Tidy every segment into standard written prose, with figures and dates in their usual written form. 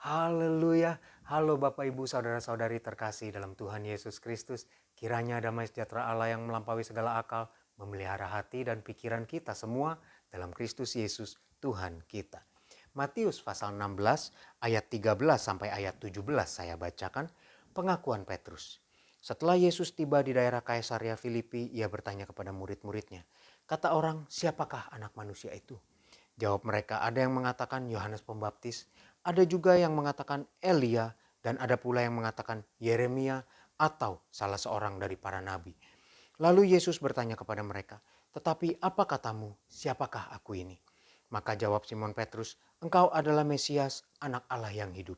Haleluya. Halo Bapak Ibu Saudara-saudari terkasih dalam Tuhan Yesus Kristus. Kiranya damai sejahtera Allah yang melampaui segala akal memelihara hati dan pikiran kita semua dalam Kristus Yesus Tuhan kita. Matius pasal 16 ayat 13 sampai ayat 17 saya bacakan. Pengakuan Petrus. Setelah Yesus tiba di daerah Kaisarea Filipi, ia bertanya kepada murid-muridnya, kata orang, siapakah anak manusia itu? Jawab mereka, ada yang mengatakan Yohanes Pembaptis, ada juga yang mengatakan Elia, dan ada pula yang mengatakan Yeremia atau salah seorang dari para nabi. Lalu Yesus bertanya kepada mereka, tetapi apa katamu, siapakah aku ini? Maka jawab Simon Petrus, engkau adalah Mesias, anak Allah yang hidup.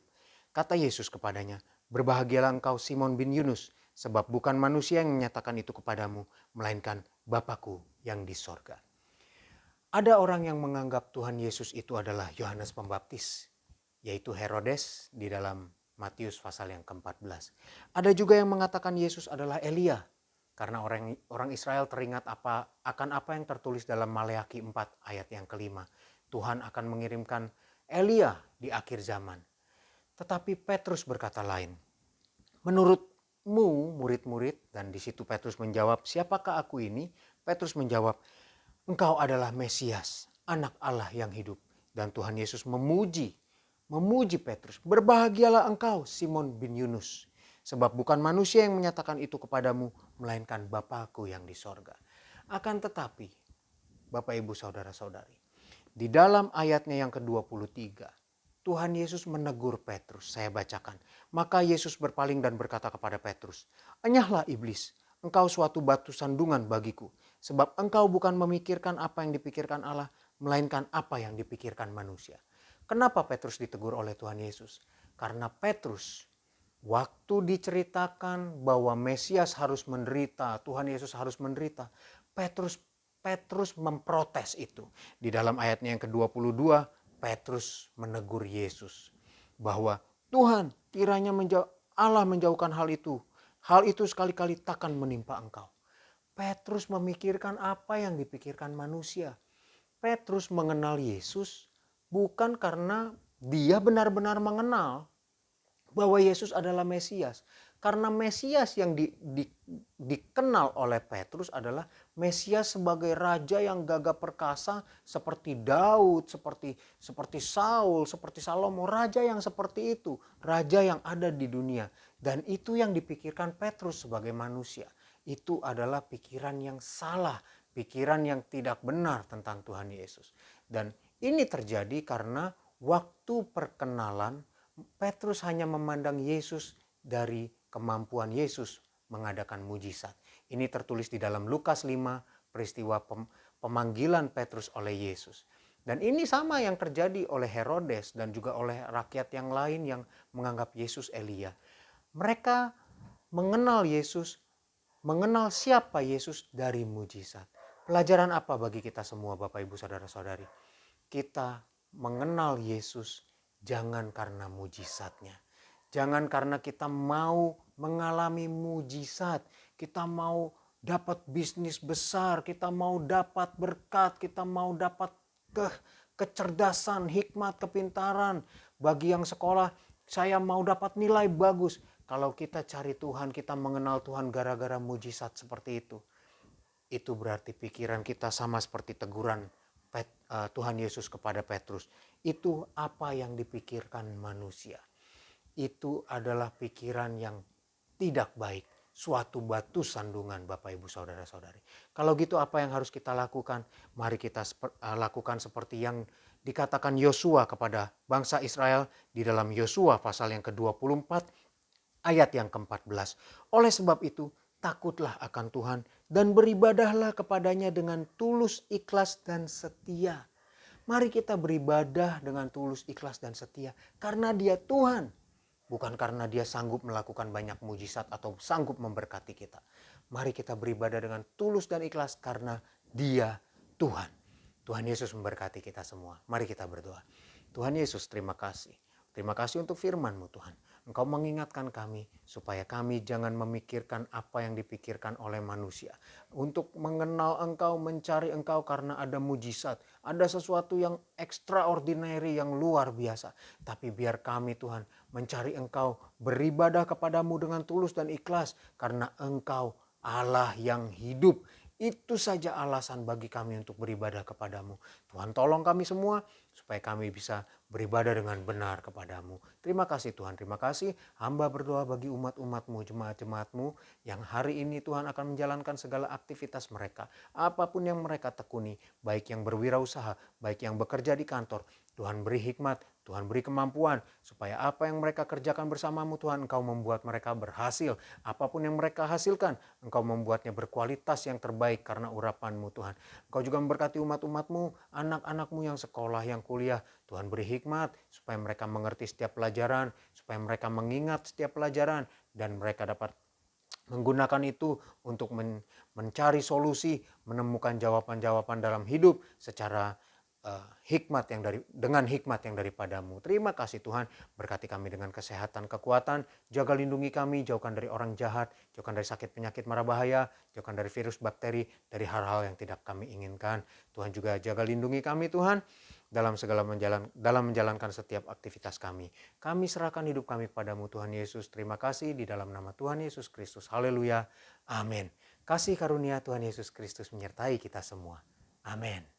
Kata Yesus kepadanya, berbahagialah engkau Simon bin Yunus, sebab bukan manusia yang menyatakan itu kepadamu, melainkan Bapakku yang di sorga. Ada orang yang menganggap Tuhan Yesus itu adalah Yohanes Pembaptis, yaitu Herodes di dalam Matius pasal yang ke-14. Ada juga yang mengatakan Yesus adalah Elia, karena orang Israel teringat akan apa yang tertulis dalam Maleakhi 4 ayat yang kelima. Tuhan akan mengirimkan Elia di akhir zaman. Tetapi Petrus berkata lain. Menurutmu murid-murid, dan di situ Petrus menjawab, siapakah aku ini? Petrus menjawab, engkau adalah Mesias, anak Allah yang hidup. Dan Tuhan Yesus memuji Petrus. Berbahagialah engkau Simon bin Yunus. Sebab bukan manusia yang menyatakan itu kepadamu, melainkan Bapakku yang di sorga. Akan tetapi, Bapak Ibu Saudara-saudari, di dalam ayatnya yang ke-23, Tuhan Yesus menegur Petrus. Saya bacakan. Maka Yesus berpaling dan berkata kepada Petrus, enyahlah iblis, engkau suatu batu sandungan bagiku. Sebab engkau bukan memikirkan apa yang dipikirkan Allah, melainkan apa yang dipikirkan manusia. Kenapa Petrus ditegur oleh Tuhan Yesus? Karena Petrus waktu diceritakan bahwa Mesias harus menderita, Tuhan Yesus harus menderita, Petrus memprotes itu. Di dalam ayatnya yang ke-22, Petrus menegur Yesus bahwa Tuhan, kiranya Allah menjauhkan hal itu. Hal itu sekali-kali takkan menimpa engkau. Petrus memikirkan apa yang dipikirkan manusia. Petrus mengenal Yesus bukan karena dia benar-benar mengenal bahwa Yesus adalah Mesias. Karena Mesias yang dikenal oleh Petrus adalah Mesias sebagai raja yang gagah perkasa seperti Daud, seperti Saul, seperti Salomo, raja yang seperti itu, raja yang ada di dunia. Dan itu yang dipikirkan Petrus sebagai manusia. Itu adalah pikiran yang salah, pikiran yang tidak benar tentang Tuhan Yesus. Dan ini terjadi karena waktu perkenalan Petrus hanya memandang Yesus dari kemampuan Yesus mengadakan mujizat. Ini tertulis di dalam Lukas 5, peristiwa pemanggilan Petrus oleh Yesus. Dan ini sama yang terjadi oleh Herodes dan juga oleh rakyat yang lain yang menganggap Yesus Elia. Mereka mengenal Yesus, mengenal siapa Yesus dari mujizat. Pelajaran apa bagi kita semua Bapak Ibu Saudara-saudari? Kita mengenal Yesus jangan karena mujizatnya. Jangan karena kita mau mengalami mujizat, kita mau dapat bisnis besar, kita mau dapat berkat, kita mau dapat kecerdasan, hikmat, kepintaran. Bagi yang sekolah, saya mau dapat nilai bagus. Kalau kita cari Tuhan, kita mengenal Tuhan gara-gara mujizat seperti itu berarti pikiran kita sama seperti teguran Tuhan Yesus kepada Petrus. Itu apa yang dipikirkan manusia. Itu adalah pikiran yang tidak baik. Suatu batu sandungan Bapak Ibu Saudara-saudari. Kalau gitu apa yang harus kita lakukan? Mari kita lakukan seperti yang dikatakan Yosua kepada bangsa Israel di dalam Yosua pasal yang ke-24 ayat yang ke-14. Oleh sebab itu takutlah akan Tuhan dan beribadahlah kepadanya dengan tulus, ikhlas, dan setia. Mari kita beribadah dengan tulus, ikhlas, dan setia. Karena dia Tuhan. Bukan karena dia sanggup melakukan banyak mujizat atau sanggup memberkati kita. Mari kita beribadah dengan tulus dan ikhlas karena dia Tuhan. Tuhan Yesus memberkati kita semua. Mari kita berdoa. Tuhan Yesus, terima kasih. Terima kasih untuk firman-Mu Tuhan. Engkau mengingatkan kami supaya kami jangan memikirkan apa yang dipikirkan oleh manusia. Untuk mengenal Engkau, mencari Engkau karena ada mujizat, ada sesuatu yang extraordinary, yang luar biasa. Tapi biar kami Tuhan mencari Engkau, beribadah kepadamu dengan tulus dan ikhlas karena Engkau Allah yang hidup. Itu saja alasan bagi kami untuk beribadah kepadamu. Tuhan tolong kami semua supaya kami bisa beribadah dengan benar kepadamu. Terima kasih Tuhan, terima kasih. Hamba berdoa bagi umat-umatmu, jemaat-jemaatmu yang hari ini Tuhan akan menjalankan segala aktivitas mereka. Apapun yang mereka tekuni, baik yang berwirausaha, baik yang bekerja di kantor. Tuhan beri hikmat, Tuhan beri kemampuan supaya apa yang mereka kerjakan bersamamu Tuhan, Engkau membuat mereka berhasil. Apapun yang mereka hasilkan, Engkau membuatnya berkualitas yang terbaik karena urapan-Mu Tuhan. Engkau juga memberkati umat-umatmu, anak-anakmu yang sekolah, yang kuliah. Tuhan beri hikmat supaya mereka mengerti setiap pelajaran, supaya mereka mengingat setiap pelajaran, dan mereka dapat menggunakan itu untuk mencari solusi, menemukan jawaban-jawaban dalam hidup secara dengan hikmat yang daripadamu. Terima kasih Tuhan, berkati kami dengan kesehatan, kekuatan, jaga lindungi kami, jauhkan dari orang jahat, jauhkan dari sakit penyakit mara bahaya, jauhkan dari virus bakteri, dari hal-hal yang tidak kami inginkan. Tuhan juga jaga lindungi kami Tuhan dalam menjalankan setiap aktivitas kami. Kami serahkan hidup kami kepadamu Tuhan Yesus. Terima kasih di dalam nama Tuhan Yesus Kristus. Haleluya. Amin. Kasih karunia Tuhan Yesus Kristus menyertai kita semua. Amin.